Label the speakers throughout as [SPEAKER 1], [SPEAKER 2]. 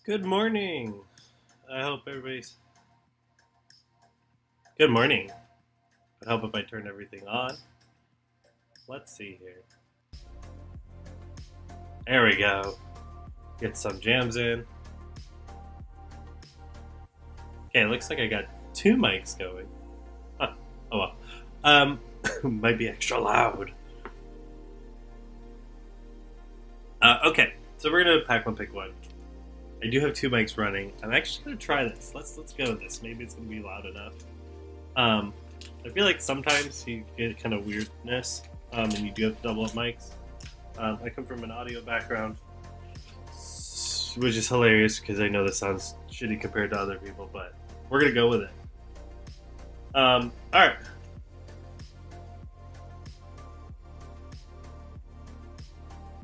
[SPEAKER 1] Good morning. I hope everybody's. Good morning. I hope if I turn everything on. Let's see here. There we go. Get some jams in. Okay, it looks like I got two mics going. Huh. Oh well. Might be extra loud. Okay, so we're gonna pack one, pick one. I do have two mics running. I'm actually gonna try this. Let's go with this. Maybe it's gonna be loud enough. I feel like sometimes you get kind of weirdness, and you do have to double up mics. I come from an audio background, which is hilarious because I know this sounds shitty compared to other people, but we're gonna go with it. All right.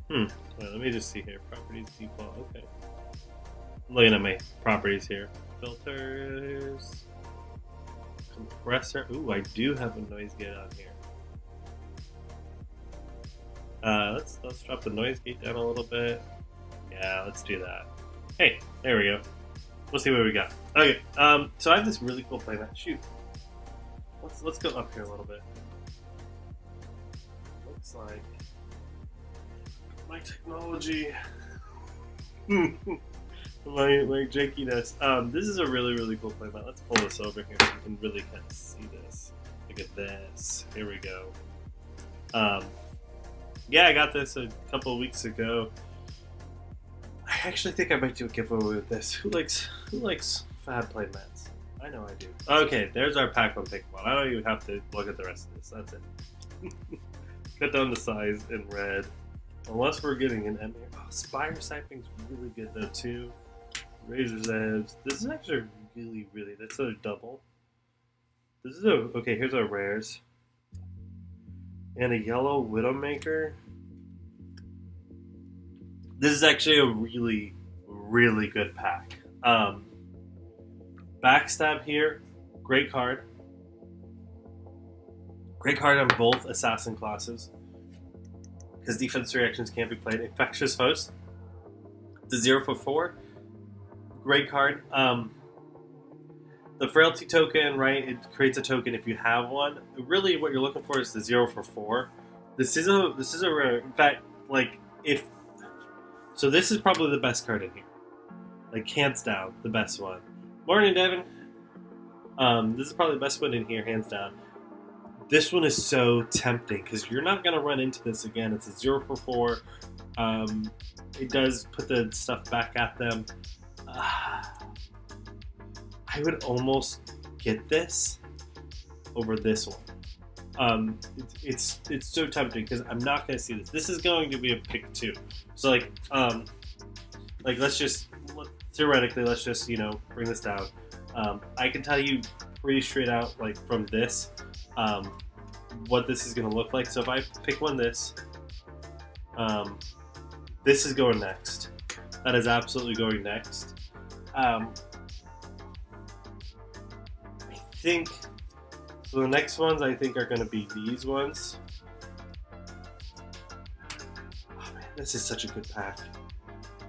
[SPEAKER 1] Well, let me just see here. Properties default. Okay. I'm looking at my properties here. Filters. Compressor. Ooh, I do have a noise gate on here. Let's drop the noise gate down a little bit. Yeah, let's do that. Hey, there we go. We'll see what we got. Okay. So I have this really cool playmat. Shoot. Let's go up here a little bit. Looks like my technology. my jankiness. This is a really cool playmat. Let's pull this over here so you can really kind of see this. Look at this. Here we go. Yeah, I got this a couple of weeks ago. I actually think I might do a giveaway with this. Who likes FaB playmats? I know I do. Okay, there's our pack one pick one. I don't even have to look at the rest of this. That's it. Cut down the size in red. Unless we're getting an M here. Oh, Spire Siping's really good though too. Razor's Edge. This is actually really. That's a double. This is okay. Here's our rares. And a yellow Widowmaker. This is actually a really good pack. Backstab here. Great card. Great card on both assassin classes. Because defense reactions can't be played. Infectious Host. The 0 for 4. Great card. The Frailty token, right? It creates a token if you have one. Really, what you're looking for is the 0 for 4. This is a rare. In fact, like if so, this is probably the best card in here. Like hands down, the best one. Morning, Devin. This is probably the best one in here, hands down. This one is so tempting because you're not going to run into this again. It's a 0 for 4. It does put the stuff back at them. I would almost get this over this one. It's so tempting because I'm not going to see this. This is going to be a pick 2. So let's just theoretically bring this down. I can tell you pretty straight out like from this. What this is going to look like. So if I pick one this is going next. That is absolutely going next. I think so. The next ones I think are going to be these ones. Oh man, this is such a good pack.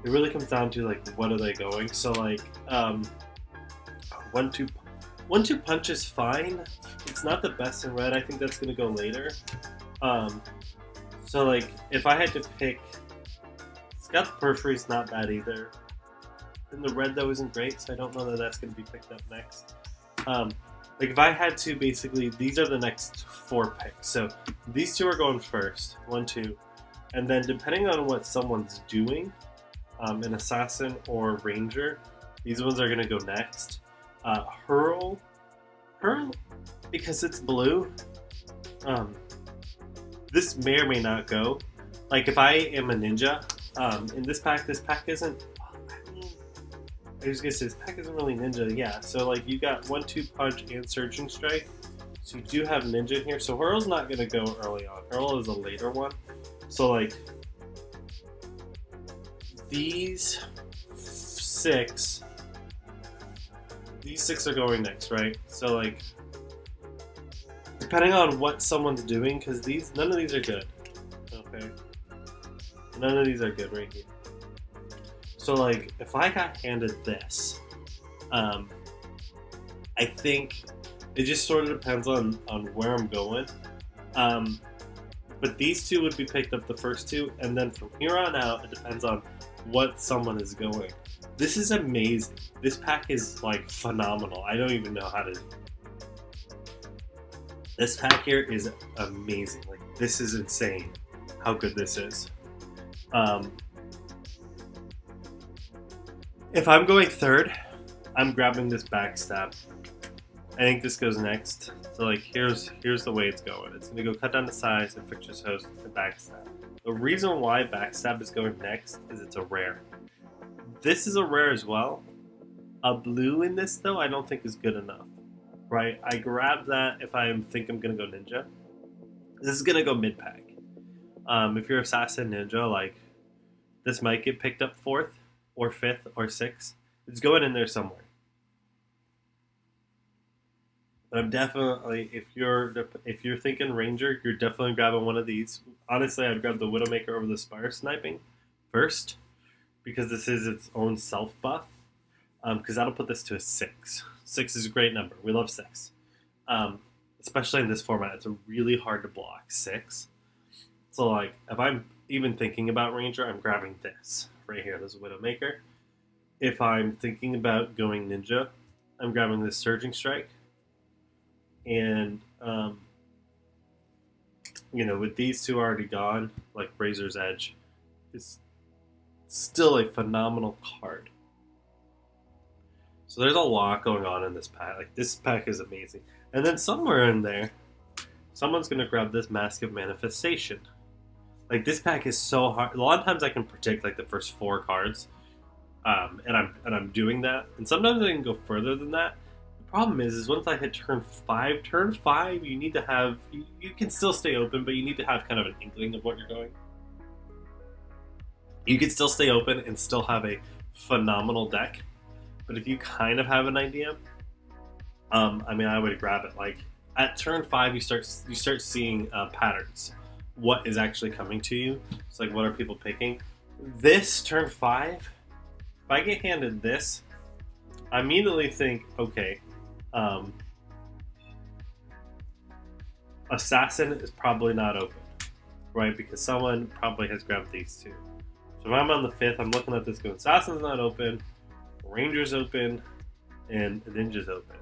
[SPEAKER 1] It really comes down to like what are they going. So like 1-2 punch is fine. It's not the best in red. I think that's going to go later. So like if I had to pick, Scout's Periphery's not bad either. And the red though isn't great, so I don't know that that's going to be picked up next. Like if I had to, basically these are the next 4 picks. So these 2 are going first, 1, 2, and then depending on what someone's doing, an assassin or ranger, these ones are going to go next. Hurl, because it's blue, this may or may not go. Like if I am a ninja, in this pack isn't, I was gonna say, this pack isn't really ninja, yeah. So like you got 1-2 punch and surging strike. So you do have ninja in here. So Hurl's not gonna go early on. Hurl is a later one. So like these 6 are going next, right? So like depending on what someone's doing, because none of these are good. Okay. None of these are good right here. So like, if I got handed this, I think it just sort of depends on where I'm going. But these two would be picked up the first two, and then from here on out, it depends on what someone is going. This is amazing. This pack is like phenomenal. I don't even know how to. This pack here is amazing. Like, this is insane how good this is. If I'm going third, I'm grabbing this backstab. I think this goes next. So like, here's the way it's going. It's gonna go cut down the size and fixtures host and backstab. The reason why backstab is going next is it's a rare. This is a rare as well. A blue in this though, I don't think is good enough. Right? I grab that if I think I'm gonna go ninja. This is gonna go mid pack. If you're assassin ninja, like, this might get picked up 4th or 5th or 6th. It's going in there somewhere. But I'm definitely, if you're thinking ranger, you're definitely grabbing one of these. Honestly, I'd grab the Widowmaker over the Spire Sniping first, because this is its own self buff. Because that'll put this to a 6. 6 is a great number. We love 6. Especially in this format, it's really hard to block 6. So like, if I'm even thinking about ranger, I'm grabbing this right here. This is Widowmaker. If I'm thinking about going ninja, I'm grabbing this Surging Strike. And with these two already gone, like, Razor's Edge is still a phenomenal card. So there's a lot going on in this pack. Like, this pack is amazing. And then somewhere in there, someone's gonna grab this Mask of Manifestation. Like, this pack is so hard. A lot of times I can predict like the first 4 cards, and I'm doing that. And sometimes I can go further than that. The problem is once I hit turn 5, you need to have, you can still stay open, but you need to have kind of an inkling of what you're going. You can still stay open and still have a phenomenal deck, but if you kind of have an idea, I would grab it. Like, at turn 5, you start seeing patterns. What is actually coming to you? It's like, what are people picking? This turn 5, if I get handed this, I immediately think, okay, Assassin is probably not open, right? Because someone probably has grabbed these two. So if I'm on the 5th, I'm looking at this going, Assassin's not open, Ranger's open, and Ninja's open.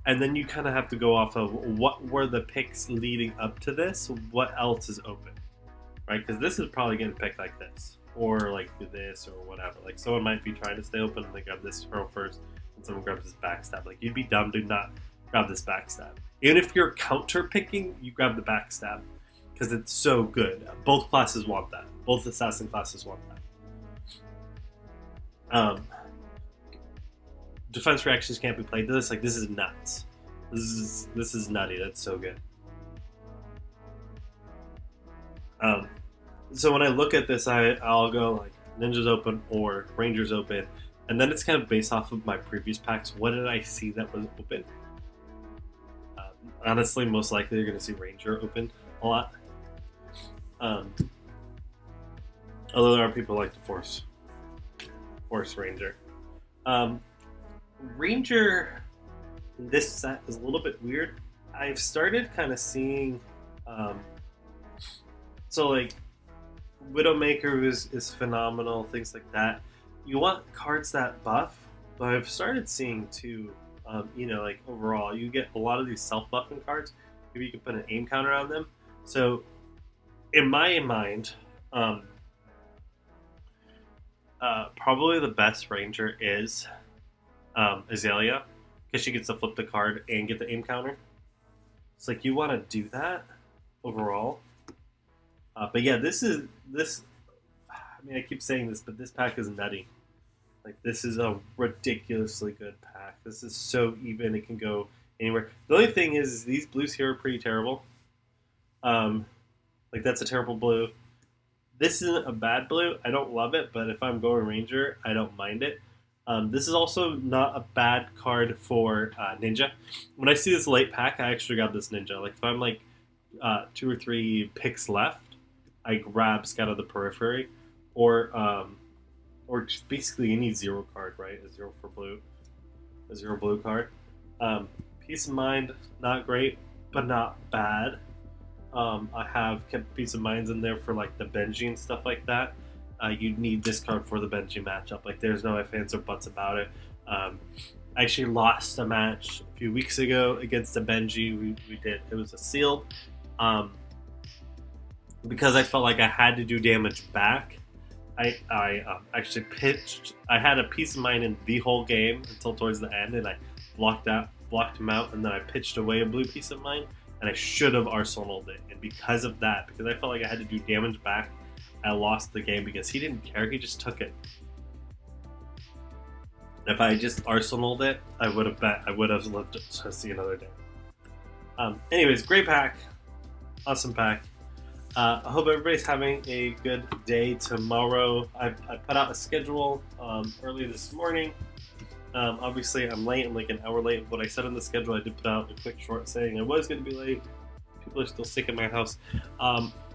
[SPEAKER 1] And then you kind of have to go off of what were the picks leading up to this, what else is open, right? Because this is probably getting picked like this, or like this, or whatever. Like, someone might be trying to stay open and they grab this pearl first, and someone grabs this backstab. Like, you'd be dumb to not grab this backstab. Even if you're counter picking, you grab the backstab because it's so good. Both classes want that. Both assassin classes want that. Defense reactions can't be played to this. Like, this is nuts. This is nutty. That's so good. So when I look at this, I'll go like Ninja's open or Ranger's open, and then it's kind of based off of my previous packs. What did I see that was open? Honestly, most likely you're going to see Ranger open a lot. Although there are people who like to force Ranger. Ranger in this set is a little bit weird. I've started kind of seeing, so like Widowmaker is phenomenal, things like that. You want cards that buff, but I've started seeing too, like overall, you get a lot of these self-buffing cards. Maybe you can put an aim counter on them. So in my mind, probably the best Ranger is Azalea, because she gets to flip the card and get the aim counter. It's like, you want to do that overall. But yeah, this. I mean, I keep saying this, but this pack is nutty. Like, this is a ridiculously good pack. This is so even; it can go anywhere. The only thing is these blues here are pretty terrible. Like, that's a terrible blue. This isn't a bad blue. I don't love it, but if I'm going Ranger, I don't mind it. This is also not a bad card for Ninja. When I see this late pack, I actually grab this Ninja. Like, if I'm like 2 or 3 picks left, I grab Scout of the Periphery or or just basically any zero card, right? A zero for blue, a zero blue card. Peace of Mind, not great, but not bad. I have kept Peace of Minds in there for like the Benji and stuff like that. You need this card for the Benji matchup. Like, there's no ifs, ands, or buts about it. I actually lost a match a few weeks ago against a Benji. We did. It was a sealed. Because I felt like I had to do damage back. I actually pitched. I had a Peace of Mind in the whole game until towards the end, and I blocked him out, and then I pitched away a blue Peace of Mind, and I should have arsenaled it. And because of that, because I felt like I had to do damage back, I lost the game because he didn't care. He just took it. If I just arsenaled it, I would have lived to see another day. Anyways, great pack, awesome pack. I hope everybody's having a good day tomorrow. I put out a schedule early this morning. Obviously, I'm late. I'm like an hour late. What I said on the schedule, I did put out a quick short saying I was going to be late. People are still sick at my house.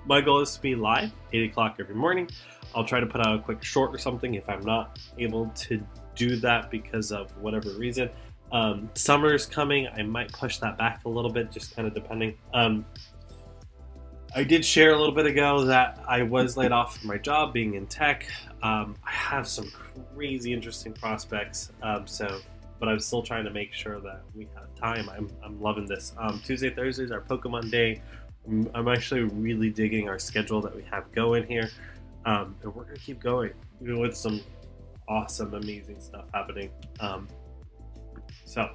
[SPEAKER 1] My goal is to be live 8 o'clock every morning. I'll try to put out a quick short or something if I'm not able to do that because of whatever reason. Summer's coming. I might push that back a little bit, just kind of depending. I did share a little bit ago that I was laid off from my job being in tech. I have some crazy interesting prospects, but I'm still trying to make sure that we have time. I'm loving this. Tuesday, Thursdays are Pokemon Day. I'm actually really digging our schedule that we have going here, and we're gonna keep going with some awesome, amazing stuff happening. So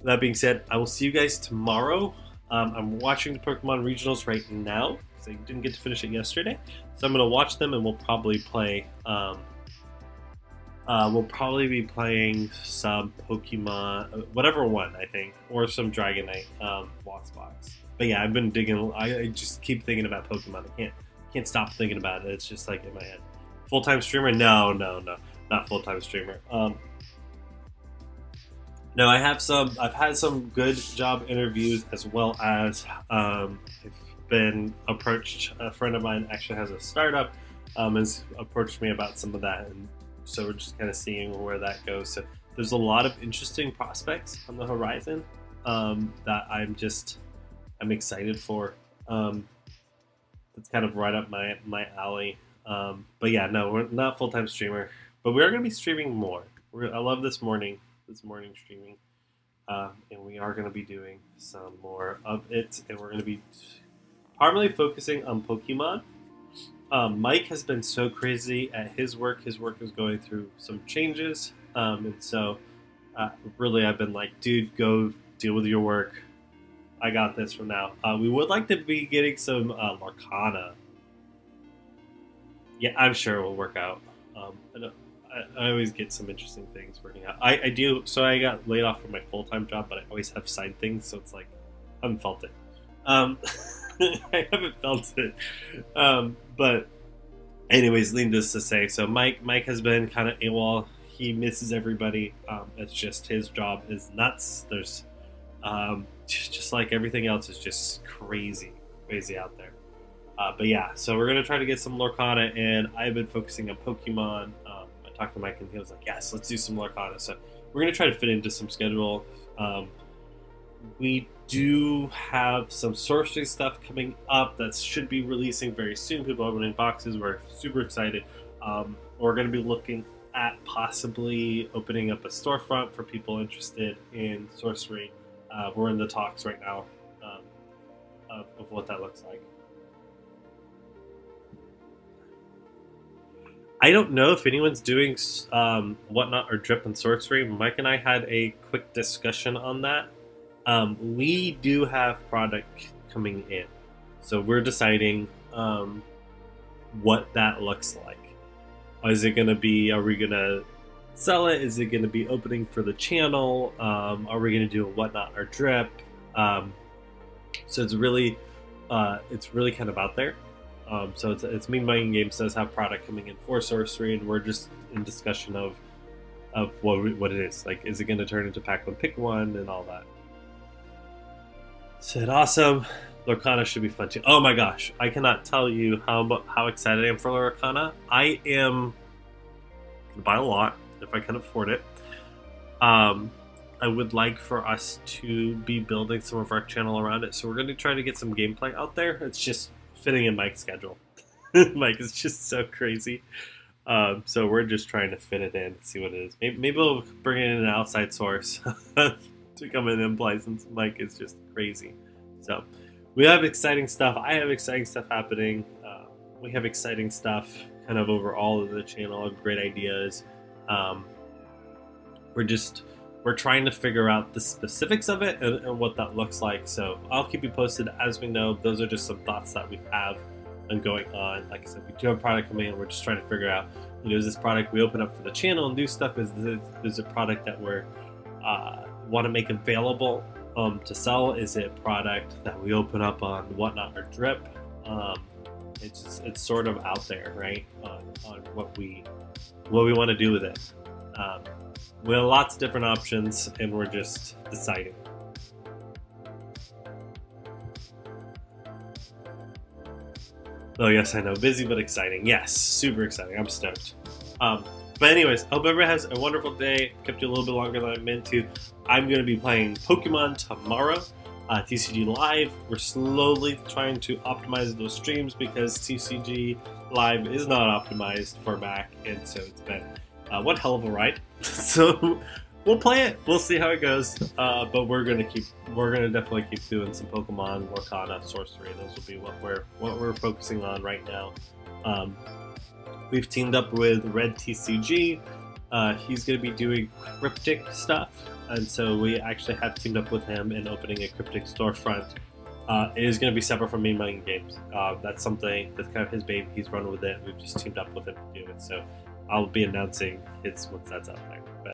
[SPEAKER 1] that being said, I will see you guys tomorrow. I'm watching the Pokemon Regionals right now because I didn't get to finish it yesterday, so I'm gonna watch them, and we'll probably play. We'll probably be playing some Pokemon, whatever one I think, or some Dragonite Lost Box. But yeah, I've been digging. I just keep thinking about Pokemon. I can't stop thinking about it. It's just like in my head. Full-time streamer? No, not full-time streamer. No, I've had some good job interviews, as well as I've been approached. A friend of mine actually has a startup, has approached me about some of that, and so we're just kind of seeing where that goes. So there's a lot of interesting prospects on the horizon that I'm excited for. It's kind of right up my alley. But yeah, no, we're not full-time streamer, but we are going to be streaming more. I love this morning streaming, and we are going to be doing some more of it, and we're going to be primarily focusing on Pokemon. Mike has been so crazy at his work. His work is going through some changes, and so really I've been like, dude, go deal with your work. I got this from now. We would like to be getting some Lorcana. Yeah, I'm sure it will work out. I always get some interesting things working out. I do. So I got laid off from my full-time job, but I always have side things, so it's like I haven't felt it. I haven't felt it. But anyways, needless to say, so Mike has been kind of AWOL. He misses everybody. It's just his job is nuts. There's just like everything else is just crazy out there. But yeah, so we're gonna try to get some Lorcana, and I've been focusing on Pokemon. I talked to Mike, and he was like, "Yes, let's do some Lorcana." So we're gonna try to fit into some schedule. We do have some sorcery stuff coming up that should be releasing very soon. People are opening boxes. We're super excited. We're gonna be looking at possibly opening up a storefront for people interested in sorcery. We're in the talks right now of what that looks like. I don't know if anyone's doing whatnot or drip and sorcery. Mike and I had a quick discussion on that. We do have product coming in, so we're deciding what that looks like. Is it going to be? Are we going to sell it? Is it going to be opening for the channel? Are we going to do a whatnot or drip? So it's really kind of out there. So it's Mean Mining Games does have product coming in for sorcery, and we're just in discussion of what it is. Like, is it going to turn into pack one, pick one, and all that. So awesome. Lorcana should be fun too. Oh my gosh, I cannot tell you how excited I am for Lorcana. I am gonna buy a lot if I can afford it. I would like for us to be building some of our channel around it, so we're going to try to get some gameplay out there. It's just fitting in Mike's schedule. Mike is just so crazy. So we're just trying to fit it in and see what it is. Maybe we'll bring in an outside source to come in and play, since Mike is just crazy. So we have exciting stuff. I have exciting stuff happening. We have exciting stuff kind of over all of the channel, great ideas. We're trying to figure out the specifics of it and what that looks like. So I'll keep you posted as we know. Those are just some thoughts that we have and going on. Like I said, we do have a product coming in. We're just trying to figure out, is this product we open up for the channel and do stuff? Is a product that we're want to make available to sell? Is it a product that we open up on Whatnot or Drip? It's sort of out there, right? On what we want to do with it. We have lots of different options, and we're just deciding. Oh yes, I know, busy but exciting. Yes, super exciting. I'm stoked. But anyways, I hope everyone has a wonderful day. Kept you a little bit longer than I meant to. I'm going to be playing Pokemon tomorrow. TCG Live. We're slowly trying to optimize those streams because TCG Live is not optimized for Mac, and so it's been one hell of a ride. So we'll play it. We'll see how it goes. But we're gonna definitely keep doing some Pokemon, Lorcana, Sorcery. Those will be what we're focusing on right now. We've teamed up with Red TCG. He's gonna be doing cryptic stuff, and so we actually have teamed up with him in opening a cryptic storefront. It is going to be separate from Main Money Games. That's something that's kind of his baby. He's run with it. We've just teamed up with him to do it. So I'll be announcing his once that's out there.